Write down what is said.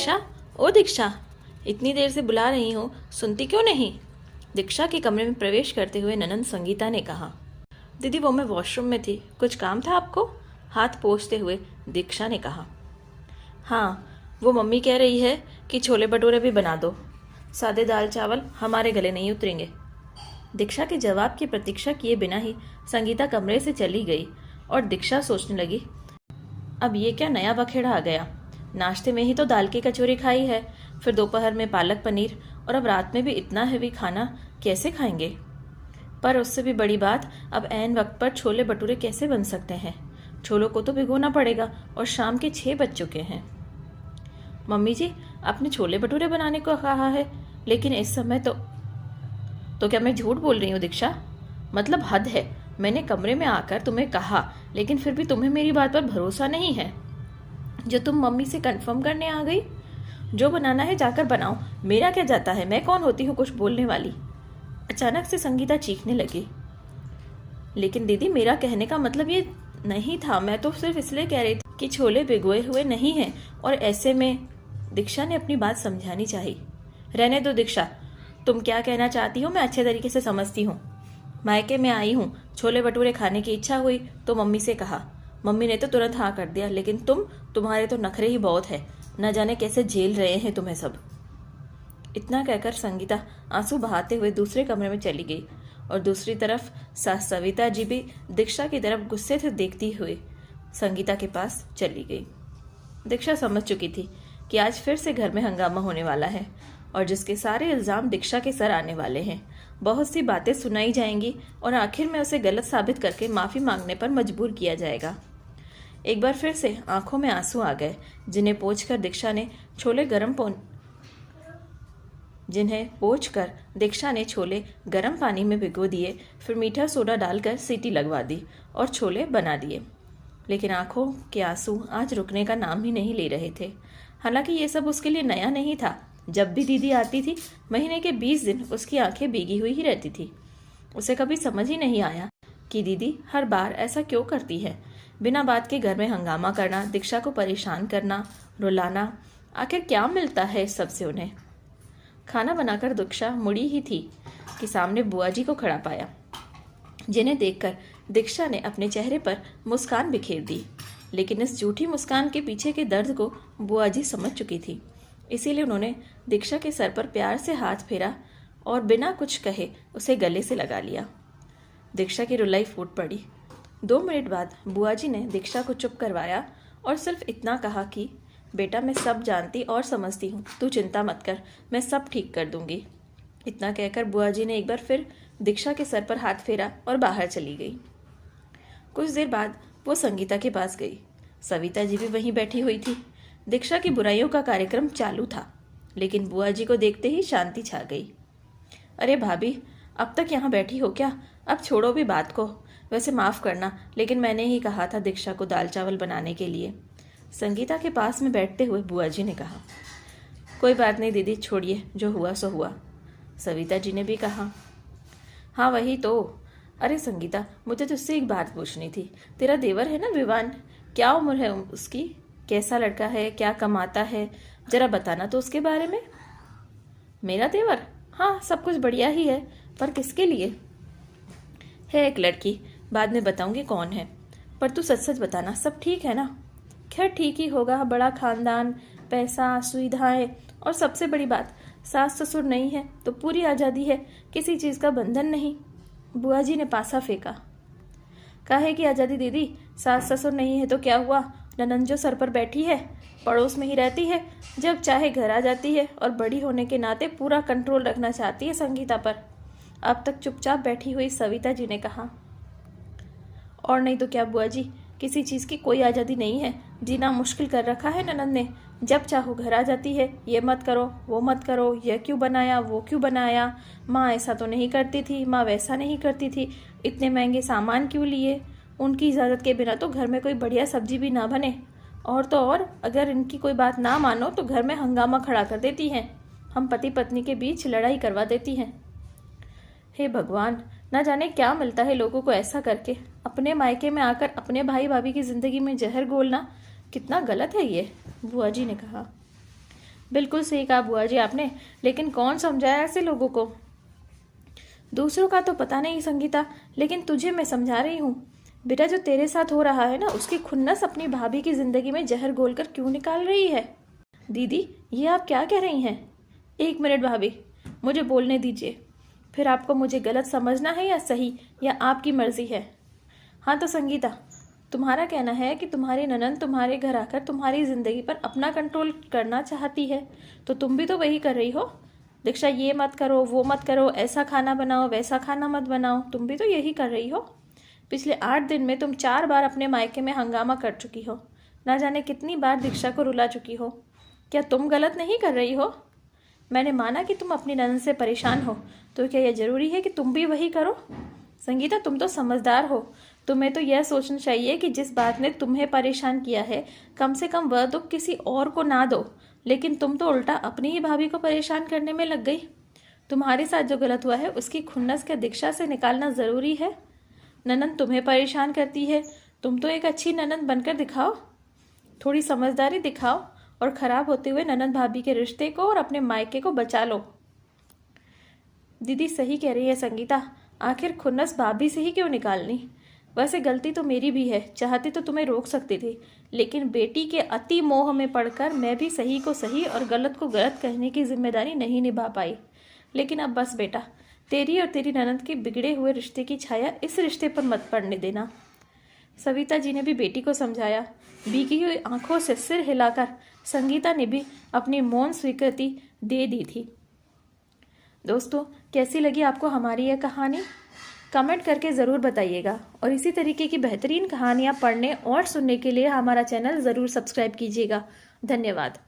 दीक्षा, ओ दीक्षा, इतनी देर से बुला रही हूँ, सुनती क्यों नहीं? दीक्षा के कमरे में प्रवेश करते हुए ननंद संगीता ने कहा। दीदी वो मैं वॉशरूम में थी, कुछ काम था आपको? हाथ पोंछते हुए दीक्षा ने कहा। हाँ, वो मम्मी कह रही है कि छोले भटूरे भी बना दो, सादे दाल चावल हमारे गले नहीं उतरेंगे। दीक्षा के जवाब की प्रतीक्षा किए बिना ही संगीता कमरे से चली गई और दीक्षा सोचने लगी, अब ये क्या नया बखेड़ा आ गया। नाश्ते में ही तो दाल की कचौरी खाई है, फिर दोपहर में पालक पनीर, और अब रात में भी इतना हेवी खाना कैसे खाएंगे? पर उससे भी बड़ी बात, अब ऐन वक्त पर छोले भटूरे कैसे बन सकते हैं? छोलों को तो भिगोना पड़ेगा और शाम के 6 बज चुके हैं। मम्मी जी, आपने छोले भटूरे बनाने को कहा है, लेकिन इस समय तो क्या मैं झूठ बोल रही हूँ दीक्षा? मतलब हद है, मैंने कमरे में आकर तुम्हें कहा, लेकिन फिर भी तुम्हें मेरी बात पर भरोसा नहीं है जो तुम मम्मी से कंफर्म करने आ गई। जो बनाना है जाकर बनाओ, मेरा क्या जाता है, मैं कौन होती हूँ कुछ बोलने वाली? अचानक से संगीता चीखने लगी। लेकिन दीदी, मेरा कहने का मतलब ये नहीं था, मैं तो सिर्फ इसलिए कह रही थी कि छोले भिगोए हुए नहीं हैं, और ऐसे में दीक्षा ने अपनी बात समझानी चाहिए। रहने दो दीक्षा, तुम क्या कहना चाहती हो मैं अच्छे तरीके से समझती हूँ। मायके में आई हूँ, छोले भटूरे खाने की इच्छा हुई तो मम्मी से कहा, मम्मी ने तो तुरंत हाँ कर दिया, लेकिन तुम्हारे तो नखरे ही बहुत है, न जाने कैसे झेल रहे हैं तुम्हें सब। इतना कहकर संगीता आंसू बहाते हुए दूसरे कमरे में चली गई और दूसरी तरफ सास सविता जी भी दीक्षा की तरफ गुस्से से देखती हुए संगीता के पास चली गई। दीक्षा समझ चुकी थी कि आज फिर से घर में हंगामा होने वाला है और जिसके सारे इल्जाम दीक्षा के सर आने वाले हैं। बहुत सी बातें सुनाई जाएंगी और आखिर में उसे गलत साबित करके माफी मांगने पर मजबूर किया जाएगा। एक बार फिर से आंखों में आंसू आ गए, जिन्हें पोंछकर दीक्षा ने छोले गर्म पानी में भिगो दिए, फिर मीठा सोडा डालकर सीटी लगवा दी और छोले बना दिए। लेकिन आंखों के आंसू आज रुकने का नाम ही नहीं ले रहे थे। हालांकि ये सब उसके लिए नया नहीं था। जब भी दीदी आती थी, महीने के 20 दिन उसकी आंखें भीगी हुई ही रहती थी। उसे कभी समझ ही नहीं आया कि दीदी हर बार ऐसा क्यों करती है। बिना बात के घर में हंगामा करना, दीक्षा को परेशान करना, रुलाना, आखिर क्या मिलता है इस सबसे उन्हें? खाना बनाकर दीक्षा मुड़ी ही थी कि सामने बुआ जी को खड़ा पाया, जिन्हें देखकर दीक्षा ने अपने चेहरे पर मुस्कान बिखेर दी। लेकिन इस झूठी मुस्कान के पीछे के दर्द को बुआ जी समझ चुकी थी, इसीलिए उन्होंने दीक्षा के सर पर प्यार से हाथ फेरा और बिना कुछ कहे उसे गले से लगा लिया। दीक्षा की रुलाई फूट पड़ी। 2 मिनट बाद बुआ जी ने दीक्षा को चुप करवाया और सिर्फ इतना कहा कि बेटा, मैं सब जानती और समझती हूँ, तू चिंता मत कर, मैं सब ठीक कर दूंगी। इतना कहकर बुआ जी ने एक बार फिर दीक्षा के सर पर हाथ फेरा और बाहर चली गई। कुछ देर बाद वो संगीता के पास गई। सविता जी भी वहीं बैठी हुई थी। दीक्षा की बुराइयों का कार्यक्रम चालू था, लेकिन बुआ जी को देखते ही शांति छा गई। अरे भाभी, अब तक यहाँ बैठी हो क्या? अब छोड़ो भी बात को। वैसे माफ़ करना, लेकिन मैंने ही कहा था दीक्षा को दाल चावल बनाने के लिए। संगीता के पास में बैठते हुए बुआ जी ने कहा। कोई बात नहीं दीदी, छोड़िए, जो हुआ सो हुआ। सविता जी ने भी कहा। हाँ वही तो। अरे संगीता, मुझे तुझसे एक बात पूछनी थी। तेरा देवर है ना विवान, क्या उम्र है उसकी? कैसा लड़का है, क्या कमाता है, जरा बताना तो उसके बारे में। मेरा देवर? हाँ, सब कुछ बढ़िया ही है, पर किसके लिए? है एक लड़की, बाद में बताऊंगी कौन है, पर तू सच सच बताना, सब ठीक है ना? खैर ठीक ही होगा, बड़ा खानदान, पैसा, सुविधाएं, और सबसे बड़ी बात, सास ससुर नहीं है तो पूरी आज़ादी है, किसी चीज़ का बंधन नहीं। बुआ जी ने पासा फेंका। काहे की आज़ादी दीदी? सास ससुर नहीं है तो क्या हुआ? ननंद जो सर पर बैठी है, पड़ोस में ही रहती है, जब चाहे घर आ जाती है और बड़ी होने के नाते पूरा कंट्रोल रखना चाहती है संगीता पर। अब तक चुपचाप बैठी हुई सविता जी ने कहा। और नहीं तो क्या बुआ जी, किसी चीज़ की कोई आज़ादी नहीं है, जीना मुश्किल कर रखा है ननंद ने। जब चाहो घर आ जाती है, ये मत करो, वो मत करो, यह क्यों बनाया, वो क्यों बनाया, माँ ऐसा तो नहीं करती थी, माँ वैसा नहीं करती थी, इतने महंगे सामान क्यों लिए, उनकी इजाज़त के बिना तो घर में कोई बढ़िया सब्जी भी ना बने, और तो और अगर इनकी कोई बात ना मानो तो घर में हंगामा खड़ा कर देती हैं, हम पति पत्नी के बीच लड़ाई करवा देती हैं। हे भगवान, ना जाने क्या मिलता है लोगों को ऐसा करके। अपने मायके में आकर अपने भाई भाभी की ज़िंदगी में जहर घोलना कितना गलत है ये, बुआ जी ने कहा। बिल्कुल सही कहा बुआ जी आपने, लेकिन कौन समझाया ऐसे लोगों को? दूसरों का तो पता नहीं संगीता, लेकिन तुझे मैं समझा रही हूँ। बेटा, जो तेरे साथ हो रहा है ना, उसकी खुन्नस अपनी भाभी की जिंदगी में जहर घोलकर क्यों निकाल रही है? दीदी, ये आप क्या कह रही हैं? 1 मिनट भाभी, मुझे बोलने दीजिए। फिर आपको मुझे गलत समझना है या सही, या आपकी मर्जी है? हाँ तो संगीता, तुम्हारा कहना है कि तुम्हारी ननद तुम्हारे घर आकर तुम्हारी ज़िंदगी पर अपना कंट्रोल करना चाहती है, तो तुम भी तो वही कर रही हो। दीक्षा, ये मत करो, वो मत करो, ऐसा खाना बनाओ, वैसा खाना मत बनाओ, तुम भी तो यही कर रही हो। पिछले 8 दिन में तुम 4 बार अपने मायके में हंगामा कर चुकी हो। ना जाने कितनी बार दीक्षा को रुला चुकी हो। क्या तुम गलत नहीं कर रही हो? मैंने माना कि तुम अपनी ननद से परेशान हो, तो क्या यह ज़रूरी है कि तुम भी वही करो? संगीता, तुम तो समझदार हो। तुम्हें तो यह सोचना चाहिए कि जिस बात ने तुम्हें परेशान किया है, कम से कम वह दुख किसी और को ना दो। लेकिन तुम तो उल्टा अपनी ही भाभी को परेशान करने में लग गई। तुम्हारे साथ जो गलत हुआ है, उसकी खुन्नस के दीक्षा से निकालना ज़रूरी है। ननद तुम्हें परेशान करती है, तुम तो एक अच्छी ननद बनकर दिखाओ। थोड़ी समझदारी दिखाओ और ख़राब होते हुए ननद भाभी के रिश्ते को और अपने मायके को बचा लो। दीदी सही कह रही है संगीता, आखिर खुन्नस भाभी से ही क्यों निकालनी? वैसे गलती तो मेरी भी है, चाहती तो तुम्हें रोक सकती थी, लेकिन बेटी के अति मोह में पड़कर मैं भी सही को सही और गलत को गलत कहने की जिम्मेदारी नहीं निभा पाई। लेकिन अब बस बेटा, तेरी और तेरी ननद के बिगड़े हुए रिश्ते की छाया इस रिश्ते पर मत पड़ने देना। सविता जी ने भी बेटी को समझाया। भीगी हुई आंखों से सिर हिलाकर संगीता ने भी अपनी मौन स्वीकृति दे दी थी। दोस्तों, कैसी लगी आपको हमारी यह कहानी? कमेंट करके ज़रूर बताइएगा, और इसी तरीके की बेहतरीन कहानियाँ पढ़ने और सुनने के लिए हमारा चैनल ज़रूर सब्सक्राइब कीजिएगा। धन्यवाद।